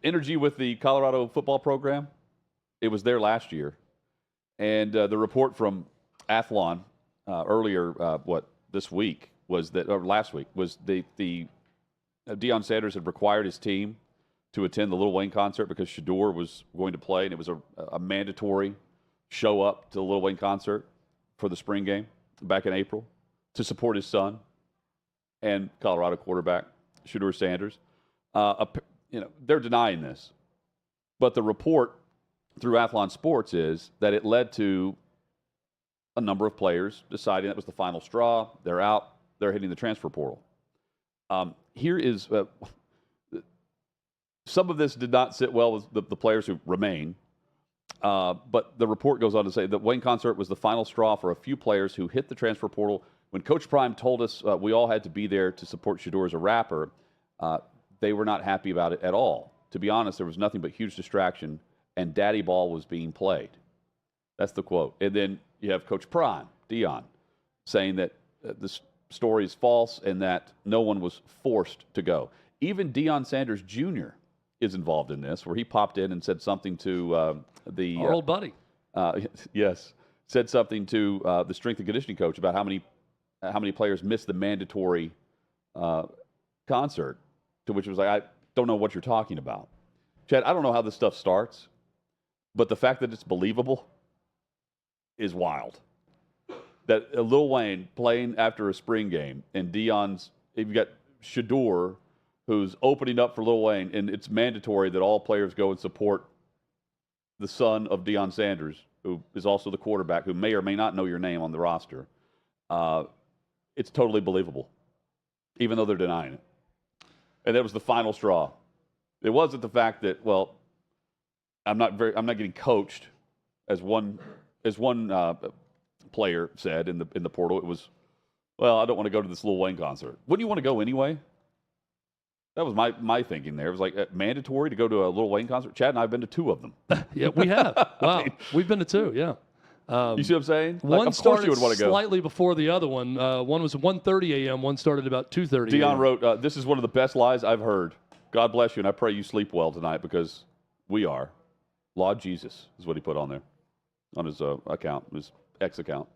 energy with the Colorado football program. It was there last year. And the report from Athlon earlier, this week, was that, or last week, was Deion Sanders had required his team to attend the Lil Wayne concert because Shador was going to play, and it was a mandatory show up to the Lil Wayne concert for the spring game back in April to support his son and Colorado quarterback Shador Sanders. They're denying this, but the report through Athlon Sports is that it led to a number of players deciding that was the final straw. They're out. They're hitting the transfer portal. Here is some of this did not sit well with the players who remain, but the report goes on to say that Wayne concert was the final straw for a few players who hit the transfer portal. When Coach Prime told us we all had to be there to support Shador as a rapper, they were not happy about it at all. To be honest, there was nothing but huge distraction, and daddy ball was being played. That's the quote. And then you have Coach Prime, Deion, saying that this story is false and that no one was forced to go. Even Deion Sanders Jr. is involved in this, where he popped in and said something to our old buddy. Yes, said something to the strength and conditioning coach about how many players missed the mandatory concert. To which it was like, I don't know what you're talking about, Chad. I don't know how this stuff starts, but the fact that it's believable is wild. That Lil Wayne playing after a spring game, and you've got Shador, who's opening up for Lil Wayne, and it's mandatory that all players go and support the son of Deion Sanders, who is also the quarterback, who may or may not know your name on the roster. It's totally believable, even though they're denying it. And that was the final straw. It wasn't the fact that, well, I'm not getting coached, as one player said in the portal. It was, well, I don't want to go to this Lil Wayne concert. Wouldn't you want to go anyway? That was my thinking there. It was like mandatory to go to a Lil Wayne concert. Chad and I have been to 2 of them. Yeah, we have. Wow, we've been to 2. Yeah. You see what I'm saying? One of course you would want to go. Slightly before the other one. One was 1:30 a.m. One started about 2:30. Deion wrote, "This is one of the best lies I've heard. God bless you, and I pray you sleep well tonight because we are." Lord Jesus is what he put on there, on his account, his X account.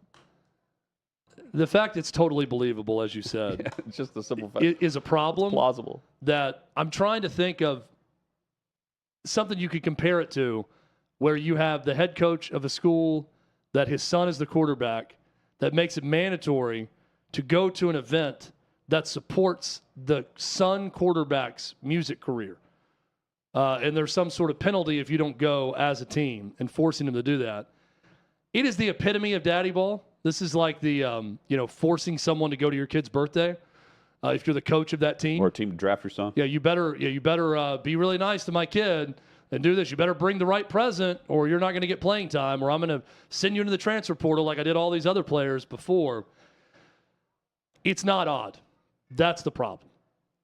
The fact it's totally believable, as you said, Yeah, it's just a simple fact. Is a problem. It's plausible. That I'm trying to think of something you could compare it to, where you have the head coach of a school that his son is the quarterback, that makes it mandatory to go to an event that supports the son quarterback's music career. And there's some sort of penalty if you don't go as a team, and forcing them to do that. It is the epitome of daddy ball. This is like the, forcing someone to go to your kid's birthday. If you're the coach of that team. Or a team to draft your son. Yeah, you better be really nice to my kid and do this. You better bring the right present, or you're not going to get playing time, or I'm going to send you into the transfer portal like I did all these other players before. It's not odd. That's the problem.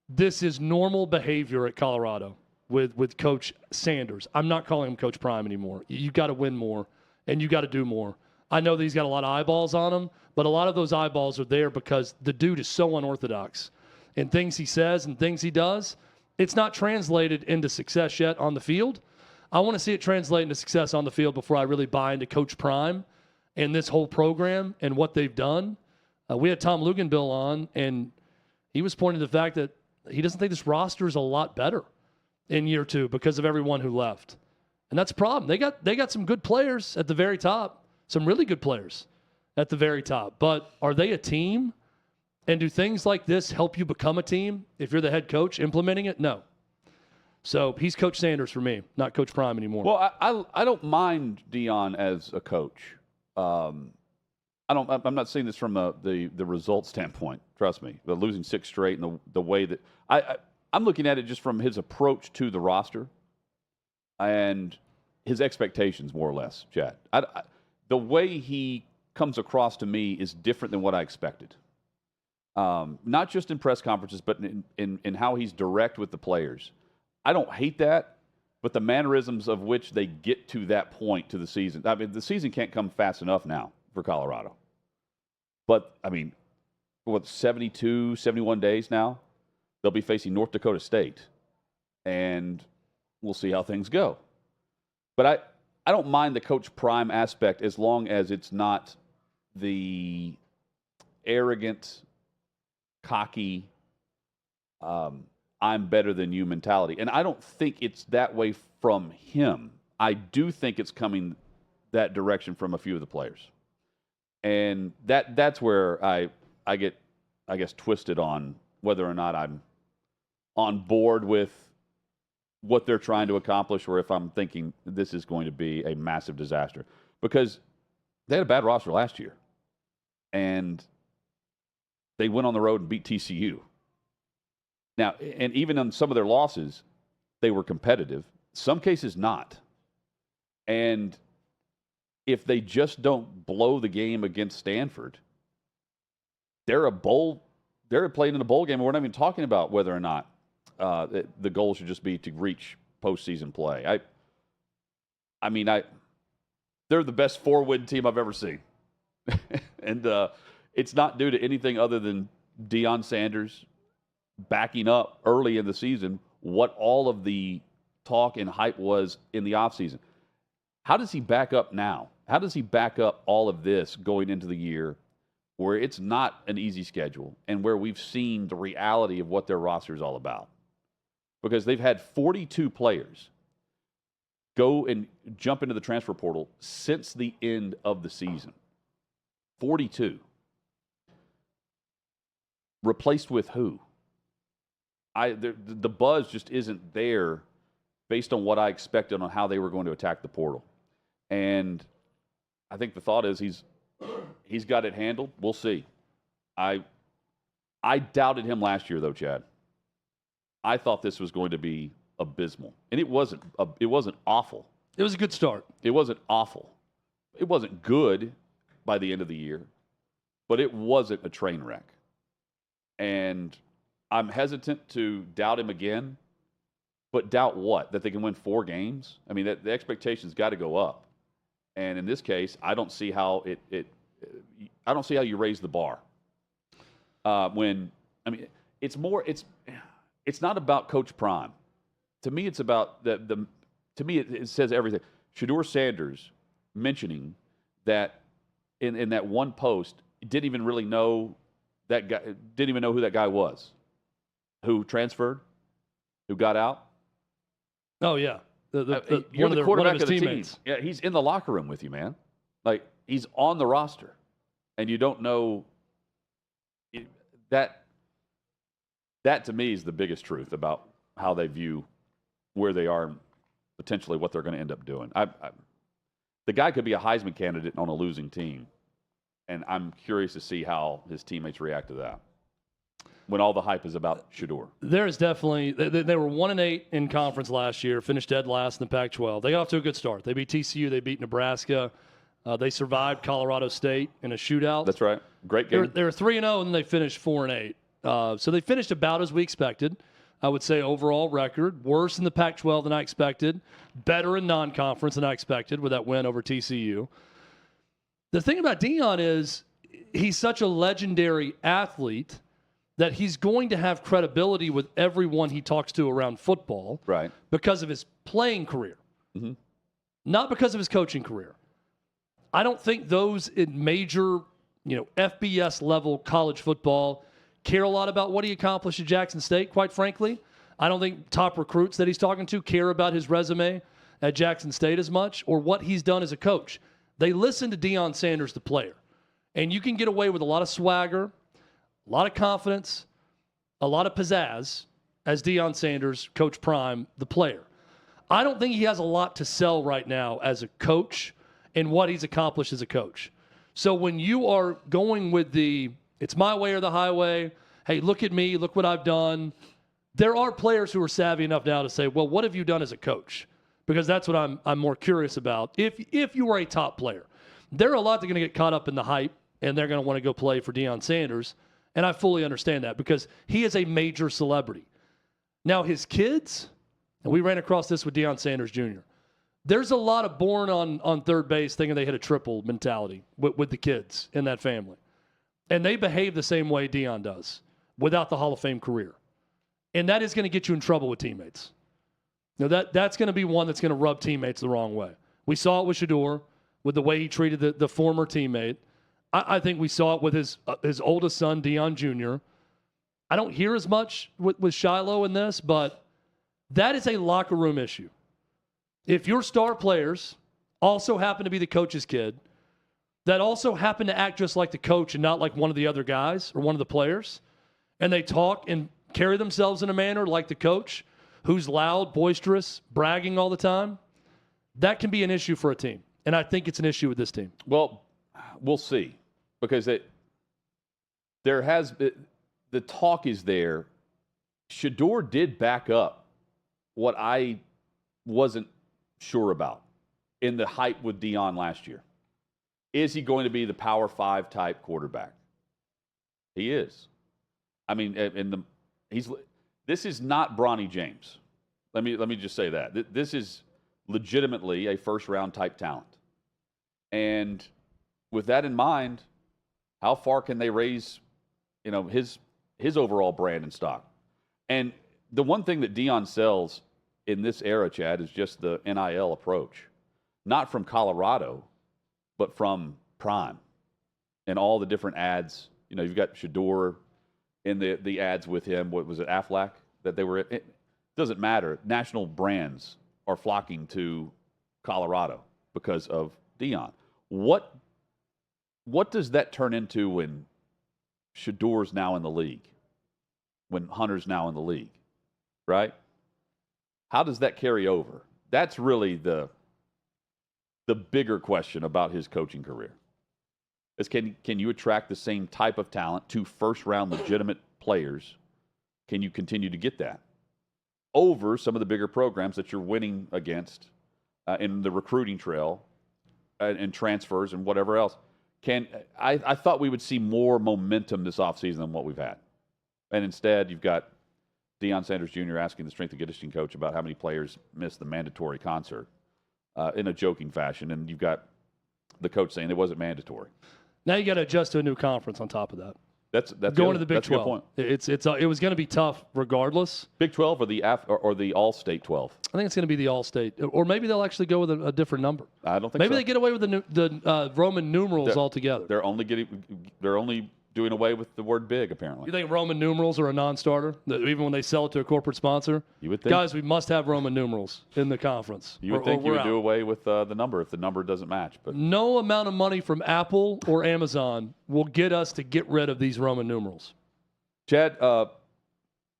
This is normal behavior at Colorado with Coach Sanders. I'm not calling him Coach Prime anymore. You got to win more, and you got to do more. I know that he's got a lot of eyeballs on him, but a lot of those eyeballs are there because the dude is so unorthodox in things he says and things he does. It's not translated into success yet on the field. I want to see it translate into success on the field before I really buy into Coach Prime and this whole program and what they've done. We had Tom Luganbill on, and he was pointing to the fact that he doesn't think this roster is a lot better in year 2 because of everyone who left. And that's a problem. They got some good players at the very top, some really good players at the very top. But are they a team? And do things like this help you become a team if you're the head coach implementing it? No. So he's Coach Sanders for me, not Coach Prime anymore. Well, I don't mind Deion as a coach. I'm not seeing this from the result standpoint. Trust me, the losing 6 straight and the way that I'm looking at it just from his approach to the roster and his expectations, more or less. Chad, the way he comes across to me is different than what I expected. Not just in press conferences, but in how he's direct with the players. I don't hate that, but the mannerisms of which they get to that point to the season. I mean, the season can't come fast enough now for Colorado. But, 72, 71 days now? They'll be facing North Dakota State. And we'll see how things go. But I don't mind the Coach Prime aspect as long as it's not the arrogant, cocky, I'm better than you mentality. And I don't think it's that way from him. I do think it's coming that direction from a few of the players. And that's where I get, I guess, twisted on whether or not I'm on board with what they're trying to accomplish or if I'm thinking this is going to be a massive disaster. Because they had a bad roster last year. And they went on the road and beat TCU. Now, and even on some of their losses, they were competitive. Some cases not. And if they just don't blow the game against Stanford, they're playing in a bowl game. And we're not even talking about whether or not the goal should just be to reach postseason play. They're the best 4-win team I've ever seen. And it's not due to anything other than Deion Sanders backing up early in the season what all of the talk and hype was in the offseason. How does he back up now? How does he back up all of this going into the year where it's not an easy schedule and where we've seen the reality of what their roster is all about? Because they've had 42 players go and jump into the transfer portal since the end of the season. 42. Replaced with who? The buzz just isn't there based on what I expected on how they were going to attack the portal. And I think the thought is he's got it handled. We'll see. I doubted him last year, though, Chad. I thought this was going to be abysmal. And it wasn't awful. It was a good start. It wasn't awful. It wasn't good by the end of the year, but it wasn't a train wreck. And I'm hesitant to doubt him again, but doubt what? That they can win 4 games? I mean, the expectation's got to go up. And in this case, I don't see how I don't see how you raise the bar. It's not about Coach Prime. To me, it's about to me, it says everything. Shedeur Sanders mentioning that in that one post, didn't even really know that guy, didn't even know who that guy was, who transferred, who got out. Oh yeah, you're the quarterback of the teammates. Team. Yeah, he's in the locker room with you, man. Like he's on the roster, and you don't know that. That to me is the biggest truth about how they view where they are, and potentially what they're going to end up doing. The guy could be a Heisman candidate on a losing team, and I'm curious to see how his teammates react to that when all the hype is about Shedeur. There is definitely they were 1-8 in conference last year, finished dead last in the Pac-12. They got off to a good start. They beat TCU, they beat Nebraska, they survived Colorado State in a shootout. That's right, great game. They were 3-0 and then they finished 4-8. So they finished about as we expected. I would say overall record, worse in the Pac-12 than I expected, better in non-conference than I expected with that win over TCU. The thing about Deion is he's such a legendary athlete that he's going to have credibility with everyone he talks to around football, right? Because of his playing career, not because of his coaching career. I don't think those in major, FBS level college football care a lot about what he accomplished at Jackson State, quite frankly. I don't think top recruits that he's talking to care about his resume at Jackson State as much or what he's done as a coach. They listen to Deion Sanders, the player. And you can get away with a lot of swagger, a lot of confidence, a lot of pizzazz as Deion Sanders, Coach Prime, the player. I don't think he has a lot to sell right now as a coach and what he's accomplished as a coach. So when you are going with it's my way or the highway. Hey, look at me. Look what I've done. There are players who are savvy enough now to say, well, what have you done as a coach? Because that's what I'm more curious about. If you were a top player, there are a lot that are going to get caught up in the hype, and they're going to want to go play for Deion Sanders. And I fully understand that because he is a major celebrity. Now, his kids, and we ran across this with Deion Sanders Jr., there's a lot of born on third base thinking they hit a triple mentality with the kids in that family. And they behave the same way Deion does without the Hall of Fame career. And that is going to get you in trouble with teammates. That's going to be one that's going to rub teammates the wrong way. We saw it with Shedeur, with the way he treated the former teammate. I think we saw it with his oldest son, Deion Jr. I don't hear as much with Shiloh in this, but that is a locker room issue. If your star players also happen to be the coach's kid, that also happen to act just like the coach and not like one of the other guys or one of the players, and they talk and carry themselves in a manner like the coach, who's loud, boisterous, bragging all the time, that can be an issue for a team. And I think it's an issue with this team. Well, we'll see. Because the talk is there. Shedeur did back up what I wasn't sure about in the hype with Deion last year. Is he going to be the Power 5 type quarterback? He is. I mean, this is not Bronny James. Let me just say that. This is legitimately a first-round type talent. And with that in mind, how far can they raise, his overall brand and stock? And the one thing that Deion sells in this era, Chad, is just the NIL approach. Not from Colorado, but from Prime and all the different ads. You've got Shedeur in the ads with him. What was it, Aflac that they were? It doesn't matter. National brands are flocking to Colorado because of Deion. What does that turn into when Shedeur's now in the league, when Hunter's now in the league, right? How does that carry over? That's really the bigger question about his coaching career. Is can you attract the same type of talent to first-round legitimate players? Can you continue to get that over some of the bigger programs that you're winning against in the recruiting trail and transfers and whatever else? I thought we would see more momentum this offseason than what we've had. And instead, you've got Deion Sanders Jr. asking the strength and conditioning coach about how many players missed the mandatory concert in a joking fashion. And you've got the coach saying it wasn't mandatory. Now you got to adjust to a new conference on top of that. That's going to the Big 12. That's a good point. It was going to be tough regardless. Big 12 or the All-State 12? I think it's going to be the All-State, or maybe they'll actually go with a different number. I don't think maybe so. they get away with the Roman numerals altogether. They're only doing away with the word big, apparently. You think Roman numerals are a non-starter, even when they sell it to a corporate sponsor? You would think. Guys, we must have Roman numerals in the conference. You would think you would do away with the number if the number doesn't match. But no amount of money from Apple or Amazon will get us to get rid of these Roman numerals. Chad,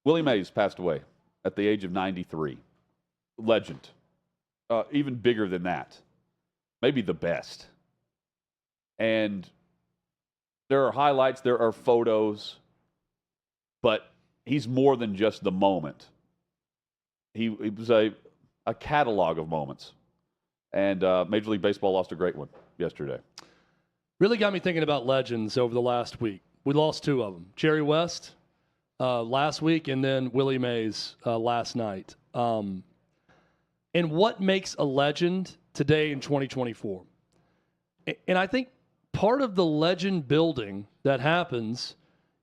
Willie Mays passed away at the age of 93. Legend. Even bigger than that. Maybe the best. And there are highlights, there are photos, but he's more than just the moment. He was a catalog of moments. And Major League Baseball lost a great one yesterday. Really got me thinking about legends over the last week. We lost two of them. Jerry West last week, and then Willie Mays last night. And what makes a legend today in 2024? And I think part of the legend building that happens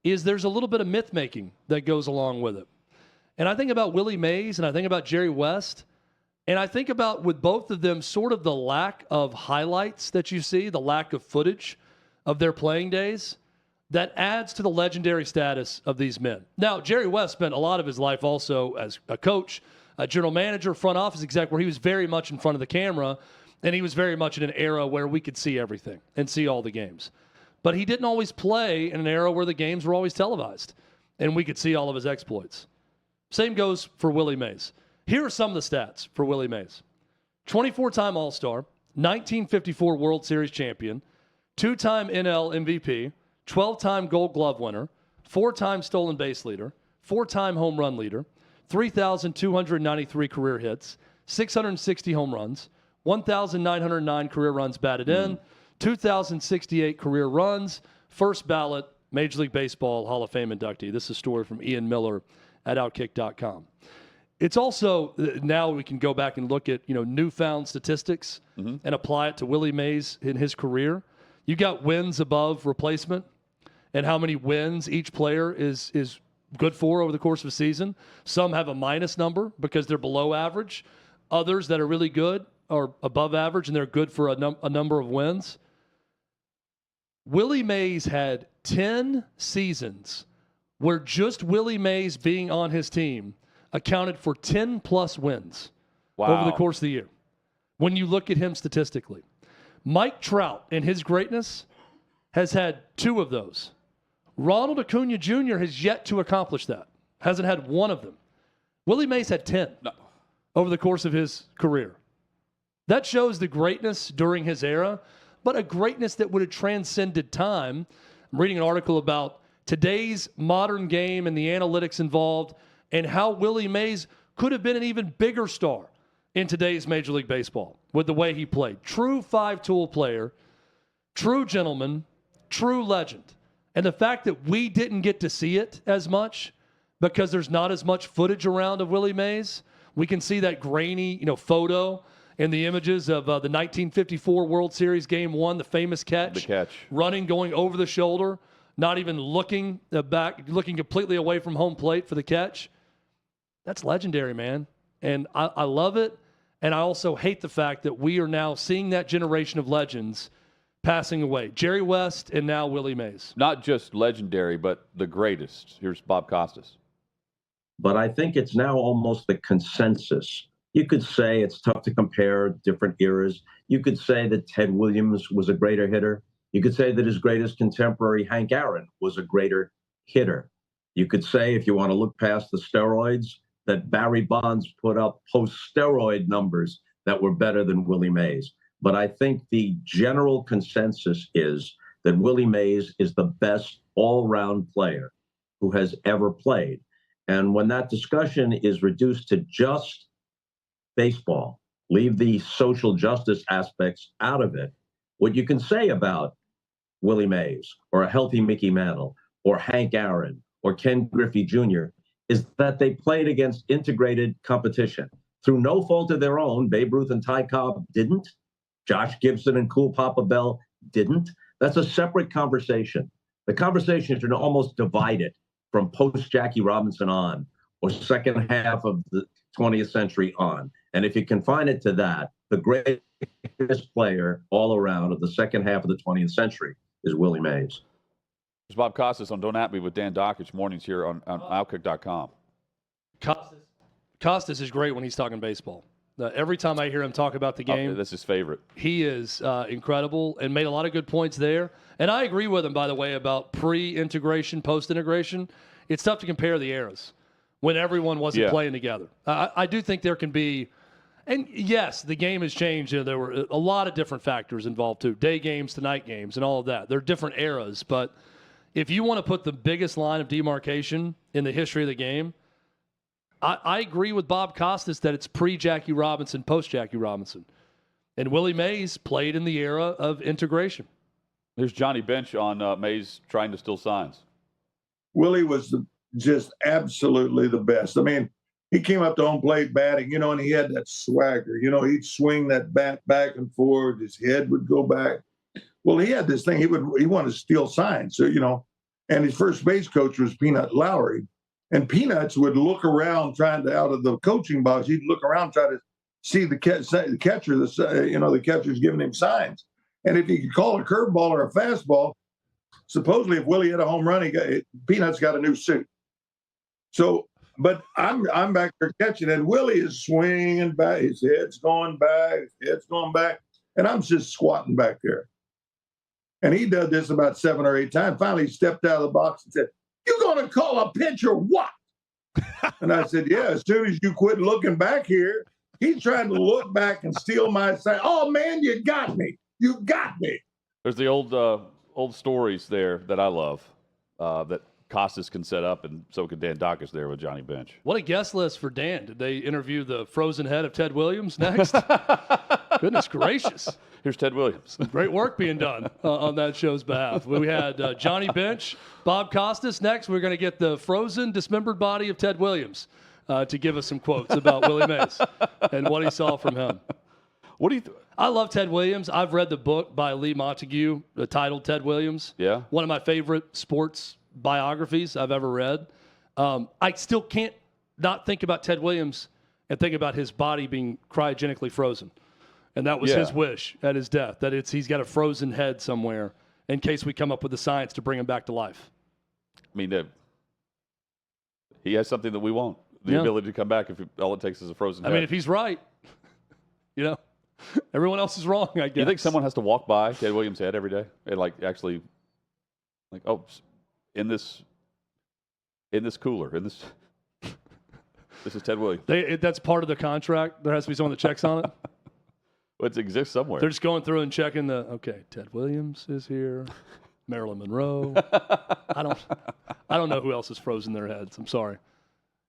is there's a little bit of myth making that goes along with it. And I think about Willie Mays and I think about Jerry West, and I think about with both of them sort of the lack of highlights that you see, the lack of footage of their playing days that adds to the legendary status of these men. Now, Jerry West spent a lot of his life also as a coach, a general manager, front office exec, where he was very much in front of the camera. And he was very much in an era where we could see everything and see all the games. But he didn't always play in an era where the games were always televised and we could see all of his exploits. Same goes for Willie Mays. Here are some of the stats for Willie Mays. 24-time All-Star, 1954 World Series champion, 2-time NL MVP, 12-time Gold Glove winner, 4-time stolen base leader, 4-time home run leader, 3,293 career hits, 660 home runs, 1,909 career runs batted in, 2,068 career runs, first ballot Major League Baseball Hall of Fame inductee. This is a story from Ian Miller at OutKick.com. It's also, now we can go back and look at, newfound statistics and apply it to Willie Mays in his career. You got wins above replacement and how many wins each player is good for over the course of a season. Some have a minus number because they're below average. Others that are really good are above average, and they're good for a number of wins. Willie Mays had 10 seasons where just Willie Mays being on his team accounted for 10-plus wins over the course of the year. When you look at him statistically, Mike Trout in his greatness has had 2 of those. Ronald Acuna Jr. has yet to accomplish that. Hasn't had 1 of them. Willie Mays had 10 over the course of his career. That shows the greatness during his era, but a greatness that would have transcended time. I'm reading an article about today's modern game and the analytics involved and how Willie Mays could have been an even bigger star in today's Major League Baseball with the way he played. True 5-tool player, true gentleman, true legend. And the fact that we didn't get to see it as much because there's not as much footage around of Willie Mays. We can see that grainy, photo in the images of the 1954 World Series Game 1, the famous catch. The catch. Running, going over the shoulder, not even looking back, looking completely away from home plate for the catch. That's legendary, man. And I love it. And I also hate the fact that we are now seeing that generation of legends passing away. Jerry West and now Willie Mays. Not just legendary, but the greatest. Here's Bob Costas. But I think it's now almost the consensus. You could say it's tough to compare different eras. You could say that Ted Williams was a greater hitter. You could say that his greatest contemporary, Hank Aaron, was a greater hitter. You could say, if you want to look past the steroids, that Barry Bonds put up post-steroid numbers that were better than Willie Mays. But I think the general consensus is that Willie Mays is the best all-round player who has ever played. And when that discussion is reduced to just baseball, leave the social justice aspects out of it, what you can say about Willie Mays or a healthy Mickey Mantle or Hank Aaron or Ken Griffey Jr. is that they played against integrated competition. Through no fault of their own, Babe Ruth and Ty Cobb didn't. Josh Gibson and Cool Papa Bell didn't. That's a separate conversation. The conversation should almost divide it from post-Jackie Robinson on or second half of the 20th century on. And if you confine it to that, the greatest player all around of the second half of the 20th century is Willie Mays. There's Bob Costas on Don't At Me with Dan Dockich, mornings here on OutKick.com. Costas is great when he's talking baseball. Every time I hear him talk about the game, that's his favorite. He is incredible and made a lot of good points there. And I agree with him, by the way, about pre-integration, post-integration. It's tough to compare the eras when everyone wasn't playing together. I do think there can be, and yes, the game has changed. There were a lot of different factors involved too, day games to night games and all of that. They're different eras, but if you want to put the biggest line of demarcation in the history of the game, I agree with Bob Costas that it's pre-Jackie Robinson, post-Jackie Robinson. And Willie Mays played in the era of integration. There's Johnny Bench on Mays trying to steal signs. Willie was just absolutely the best. I mean, he came up to home plate batting, and he had that swagger. He'd swing that bat back and forth. His head would go back. Well, he had this thing. He wanted to steal signs. So, and his first base coach was Peanut Lowry. And Peanuts would look around out of the coaching box. He'd look around, try to see the catcher, the catcher's giving him signs. And if he could call a curveball or a fastball, supposedly if Willie hit a home run, Peanuts got a new suit. So, but I'm back there catching it. Willie is swinging back. His head's going back. And I'm just squatting back there. And he did this about 7 or 8 times. Finally, he stepped out of the box and said, "You going to call a pitch or what?" And I said, "Yeah, as soon as you quit looking back here." He's trying to look back and steal my sign. "Oh, man, you got me. You got me." There's the old stories there that I love that Costas can set up, and so can Dan Dockich there with Johnny Bench. What a guest list for Dan. Did they interview the frozen head of Ted Williams next? Goodness gracious. Here's Ted Williams. Great work being done on that show's behalf. We had Johnny Bench, Bob Costas. Next, we're going to get the frozen, dismembered body of Ted Williams to give us some quotes about Willie Mays and what he saw from him. What do you I love Ted Williams. I've read the book by Lee Montague titled Ted Williams. Yeah. One of my favorite sports biographies I've ever read. I still can't not think about Ted Williams and think about his body being cryogenically frozen. And that was his wish at his death, that he's got a frozen head somewhere in case we come up with the science to bring him back to life. I mean, he has something that we won't. The ability to come back if all it takes is a frozen head. I mean, if he's right, everyone else is wrong, I guess. You think someone has to walk by Ted Williams' head every day and actually in this cooler, this is Ted Williams. That's part of the contract. There has to be someone that checks on it. Well, it exists somewhere. They're just going through and checking Ted Williams is here. Marilyn Monroe. I don't know who else has frozen their heads. I'm sorry.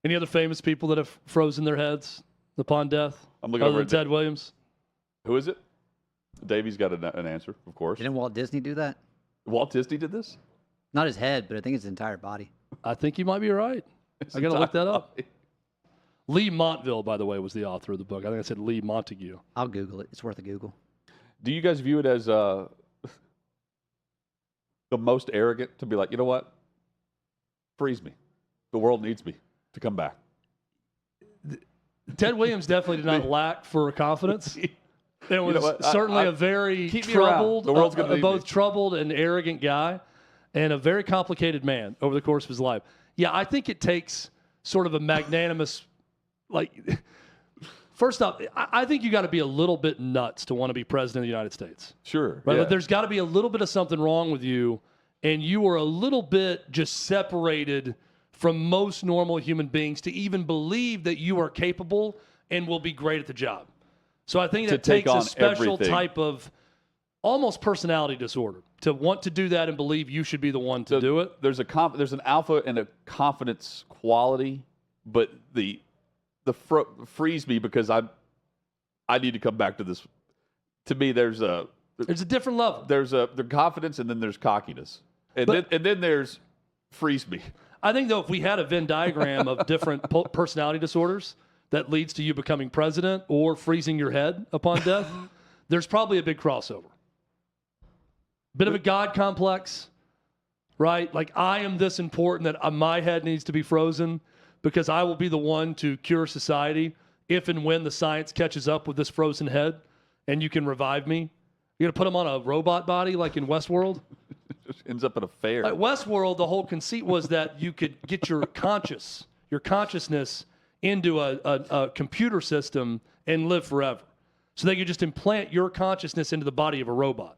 Any other famous people that have frozen their heads upon death? I'm looking other over than at Ted Williams. Who is it? Davey's got an answer, of course. Didn't Walt Disney do that? Walt Disney did this? Not his head, but I think his entire body. I think you might be right. I got to look that up. Lee Montville, by the way, was the author of the book. I think I said Lee Montague. I'll Google it. It's worth a Google. Do you guys view it as the most arrogant to be like, you know what? Freeze me. The world needs me to come back. Ted Williams definitely did not lack for confidence. It was certainly a very troubled, the world's gonna both troubled and arrogant guy, and a very complicated man over the course of his life. Yeah, I think it takes sort of a magnanimous, first off, I think you got to be a little bit nuts to want to be president of the United States. Sure. Right? Yeah. Like, there's got to be a little bit of something wrong with you, and you are a little bit just separated from most normal human beings to even believe that you are capable and will be great at the job. So I think that takes a special type of almost personality disorder to want to do that and believe you should be the one to do it. There's an alpha and a confidence quality, but the freeze me because I need to come back to this. To me, there's a different level. There's confidence, and then there's cockiness, and then there's freeze me. I think, though, if we had a Venn diagram of different personality disorders that leads to you becoming president or freezing your head upon death, there's probably a big crossover. Bit of a God complex, right? Like, I am this important that my head needs to be frozen because I will be the one to cure society if and when the science catches up with this frozen head and you can revive me. You're going to put him on a robot body like in Westworld? Just ends up at a fair. Like Westworld, the whole conceit was that you could get your consciousness into a computer system and live forever. So they could just implant your consciousness into the body of a robot.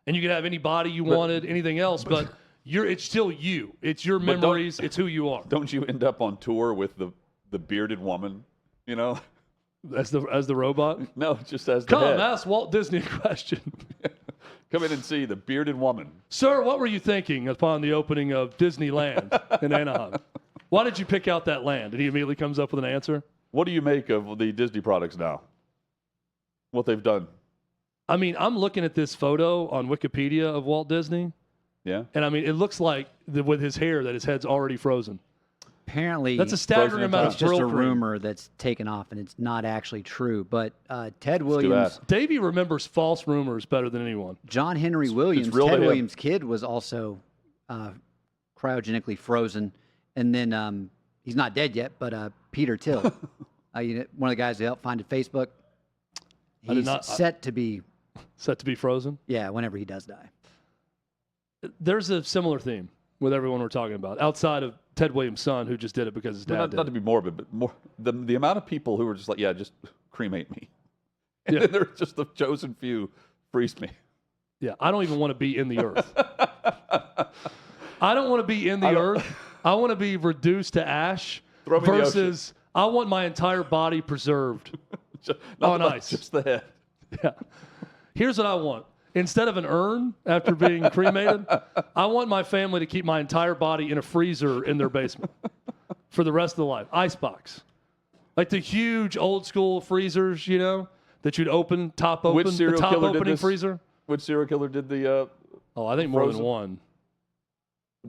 And you could have any body you wanted, anything else, but it's still you. It's your memories. It's who you are. Don't you end up on tour with the bearded woman, As the robot? No, just as the head. Come, ask Walt Disney a question. Come in and see the bearded woman. Sir, what were you thinking upon the opening of Disneyland in Anaheim? Why did you pick out that land? And he immediately comes up with an answer. What do you make of the Disney products now? What they've done? I mean, I'm looking at this photo on Wikipedia of Walt Disney. Yeah. And I mean, it looks like with his hair that his head's already frozen. Apparently, that's a staggering amount of it's just a rumor that's taken off, and it's not actually true. But Ted Williams, Davey remembers false rumors better than anyone. John Henry Williams, Ted Williams' kid, was also cryogenically frozen, and then he's not dead yet. But Peter Thiel, one of the guys who helped find Facebook, he's set to be frozen. Yeah, whenever he does die. There's a similar theme with everyone we're talking about, outside of Ted Williams' son, who just did it because his dad did. Not to be morbid, but more the amount of people who were just like, yeah, just cremate me. And then there's just the chosen few, freeze me. Yeah, I don't even want to be in the earth. I don't want to be in the earth. I want to be reduced to ash versus I want my entire body preserved on ice. Just the head. Yeah. Here's what I want. Instead of an urn after being cremated, I want my family to keep my entire body in a freezer in their basement for the rest of the life. Icebox. Like the huge old school freezers, that you'd open, top open, the top opening freezer. Which serial killer did the I think more than one.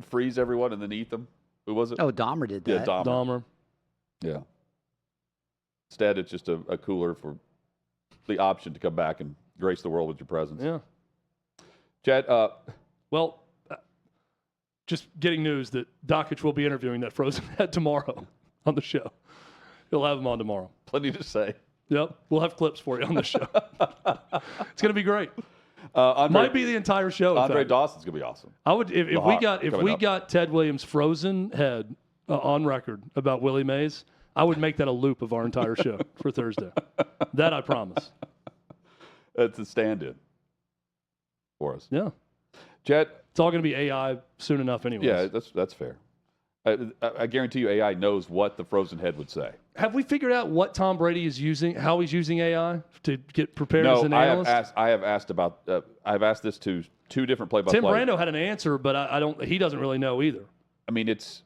Freeze everyone and then eat them. Who was it? Oh, Dahmer did that. Yeah, Dahmer. Yeah. Instead, it's just a cooler for the option to come back and grace the world with your presence. Yeah. Chad, well, just getting news that Dockich will be interviewing that frozen head tomorrow on the show. He'll have him on tomorrow. Plenty to say. Yep, we'll have clips for you on the show. It's going to be great. Andre, Might be the entire show. Andre Dawson's going to be awesome. I would if we got Ted Williams' frozen head on record about Willie Mays, I would make that a loop of our entire show for Thursday. That I promise. It's a stand-in for us. Yeah. Chad, it's all going to be AI soon enough anyway. Yeah, that's fair. I guarantee you AI knows what the frozen head would say. Have we figured out what Tom Brady is using, how he's using AI to get prepared as an analyst? I have asked this to two different play-by-play. Tim Brando had an answer, but he doesn't really know either. I mean, it's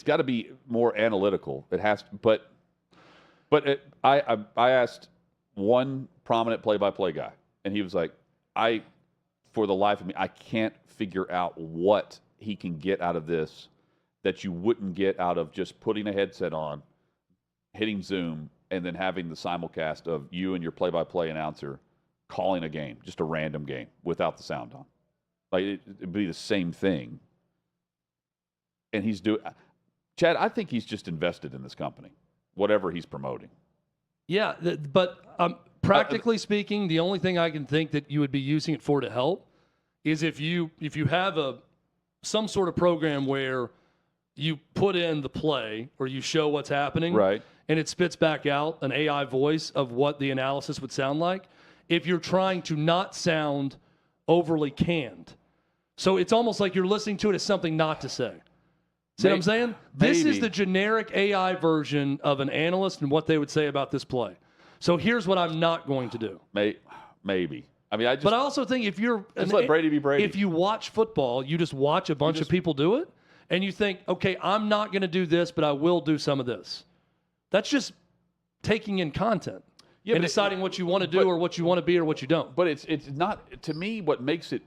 got to be more analytical. It has to, but I asked one prominent play-by-play guy, and he was like, for the life of me, I can't figure out what he can get out of this that you wouldn't get out of just putting a headset on, hitting Zoom, and then having the simulcast of you and your play-by-play announcer calling a game, just a random game without the sound on. Like, it'd be the same thing. And he's doing... Chad, I think he's just invested in this company, whatever he's promoting. Yeah, but practically speaking, the only thing I can think that you would be using it for to help is if you have some sort of program where you put in the play or you show what's happening, right, and it spits back out an AI voice of what the analysis would sound like. If you're trying to not sound overly canned, so it's almost like you're listening to it as something not to say. See what I'm saying? This is the generic AI version of an analyst and what they would say about this play. So here's what I'm not going to do. Maybe. I mean, but I also think if you're let Brady be Brady. If you watch football, you just watch a bunch of people do it, and you think, okay, I'm not going to do this, but I will do some of this. That's just taking in content and deciding what you want to do or what you want to be or what you don't. But it's not, to me, what makes it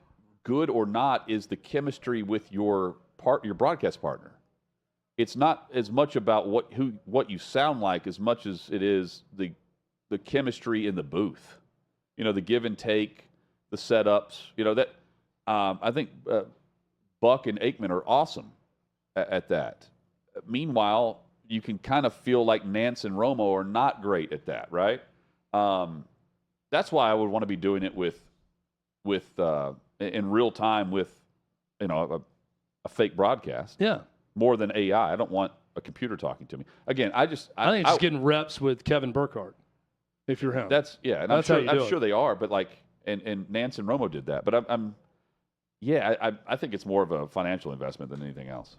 good or not is the chemistry with your broadcast partner. It's not as much about what you sound like as much as it is the chemistry in the booth. You know, the give and take, the setups. You know that I think Buck and Aikman are awesome at that. Meanwhile, you can kind of feel like Nance and Romo are not great at that, right? That's why I would want to be doing it with in real time with a fake broadcast. Yeah. More than AI. I don't want a computer talking to me. Again, I think it's just getting reps with Kevin Burkhardt. If you're him. And I'm sure they are, but and Nance and Romo did that. But I think it's more of a financial investment than anything else.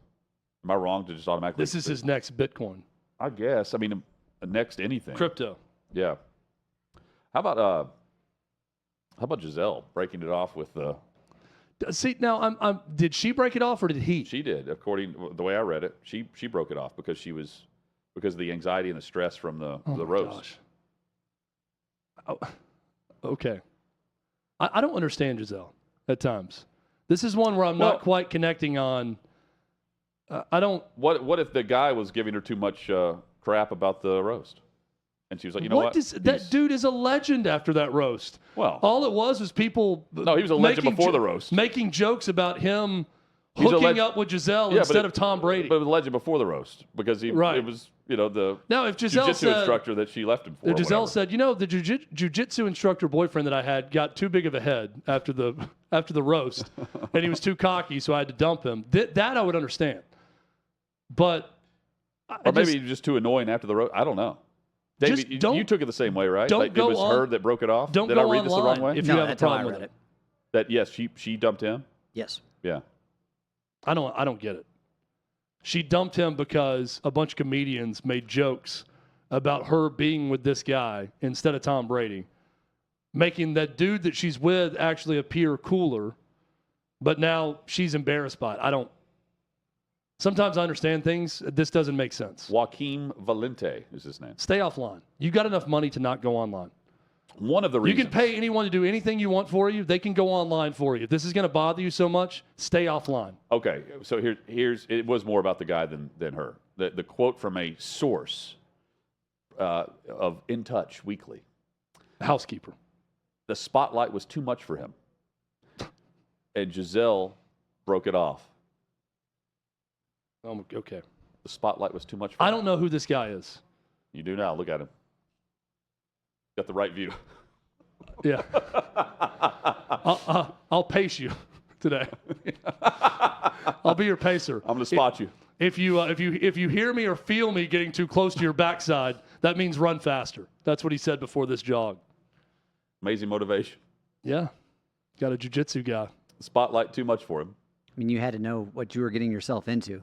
Am I wrong to just automatically? This is his next Bitcoin. I guess. I mean, next anything. Crypto. Yeah. How about Gisselle breaking it off with the? See, now, did she break it off or did he? She did, according to the way I read it. She broke it off because of the anxiety and the stress from the roast. Gosh. Oh, okay. I don't understand Gisselle at times. This is one where I'm not quite connecting on. I don't. What if the guy was giving her too much crap about the roast? And she was like, you know what? That dude is a legend after that roast. Well, all it was people. No, he was a legend before the roast. Making jokes about him hooking up with Giselle instead of Tom Brady. But it was a legend before the roast because it was the jiu-jitsu instructor that she left him for. If Giselle said, the jiu-jitsu instructor boyfriend that I had got too big of a head after the roast, and he was too cocky, so I had to dump him. That I would understand. But maybe he was just too annoying after the roast. I don't know. David, you took it the same way, right? It was her that broke it off? Did I read this the wrong way? If you have a problem with it. That, yes, she dumped him? Yes. Yeah. I don't get it. She dumped him because a bunch of comedians made jokes about her being with this guy instead of Tom Brady, making that dude that she's with actually appear cooler, but now she's embarrassed by it. Sometimes I understand things. This doesn't make sense. Joaquim Valente is his name. Stay offline. You got enough money to not go online. One of the reasons. You can pay anyone to do anything you want for you. They can go online for you. If this is going to bother you so much, stay offline. Okay, so here's it was more about the guy than her. The quote from a source of In Touch Weekly. Housekeeper. The spotlight was too much for him. And Gisselle broke it off Okay. The spotlight was too much for I him. don't know who this guy is. You do now. Look at him. Got the right view. Yeah. I'll pace you today. I'll be your pacer. I'm going to spot you. If you hear me or feel me getting too close to your backside, that means run faster. That's what he said before this jog. Amazing motivation. Yeah. Got a jiu-jitsu guy. The spotlight too much for him. I mean, you had to know what you were getting yourself into.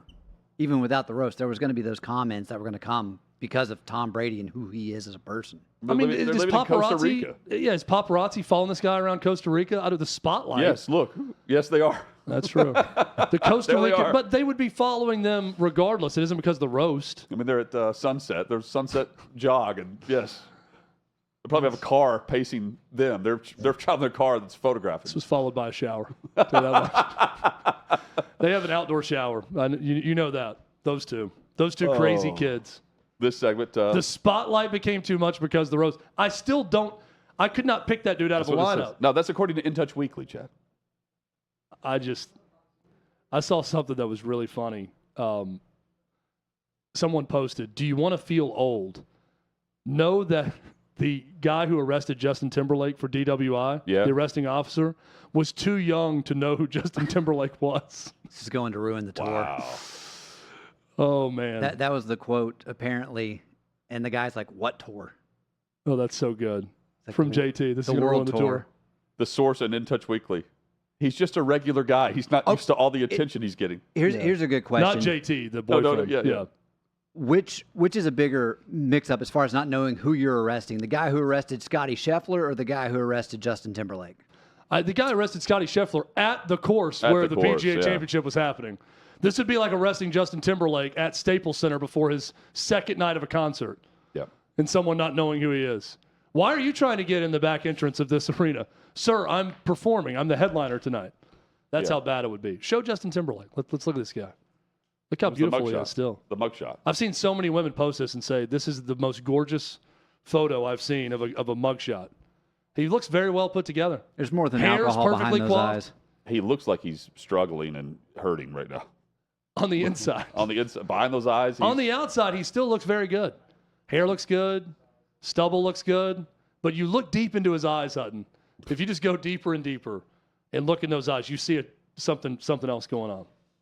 Even without the roast, there was going to be those comments that were going to come because of Tom Brady and who he is as a person. I mean, they're is living in Costa paparazzi? Rica. Yeah, is paparazzi following this guy around Costa Rica out of the spotlight? Yes, look. Yes, they are. That's true. The Costa There they Rica, are. but they would be following them regardless. It isn't because of the roast. I mean, they're at Sunset. There's Sunset Jog, and yes, they probably have a car pacing them. They're driving their car that's photographing. This was followed by a shower. Tell you that much. They have an outdoor shower. You know that. Those two crazy kids. This segment. The spotlight became too much because of the roast. I could not pick that dude out of a lineup. No, that's according to In Touch Weekly, Chad. I saw something that was really funny. Someone posted, "Do you want to feel old? Know that the guy who arrested Justin Timberlake for DWI, the arresting officer, was too young to know who Justin Timberlake was." This is going to ruin the tour. Wow. Oh, man. That was the quote, apparently. And the guy's like, what tour? Oh, that's so good. Like From JT. This is going to ruin the tour. The source in Touch Weekly. He's just a regular guy. He's not used to all the attention he's getting. Here's a good question. Not JT, the boyfriend. No, yeah. Which is a bigger mix-up as far as not knowing who you're arresting? The guy who arrested Scotty Scheffler or the guy who arrested Justin Timberlake? The guy arrested Scotty Scheffler at the course where the PGA Championship was happening. This would be like arresting Justin Timberlake at Staples Center before his second night of a concert. Yeah. And someone not knowing who he is. Why are you trying to get in the back entrance of this arena? Sir, I'm performing. I'm the headliner tonight. That's how bad it would be. Show Justin Timberlake. Let's look at this guy. Look how beautiful he is still. The mugshot. I've seen so many women post this and say, this is the most gorgeous photo I've seen of a mugshot. He looks very well put together. There's more than Hair's alcohol behind perfectly those coiffed. eyes. He looks like he's struggling and hurting right now. On the inside. On the inside, behind those eyes. On the outside, he still looks very good. Hair looks good. Stubble looks good. But you look deep into his eyes, Hutton. If you just go deeper and deeper and look in those eyes, you see something else going on.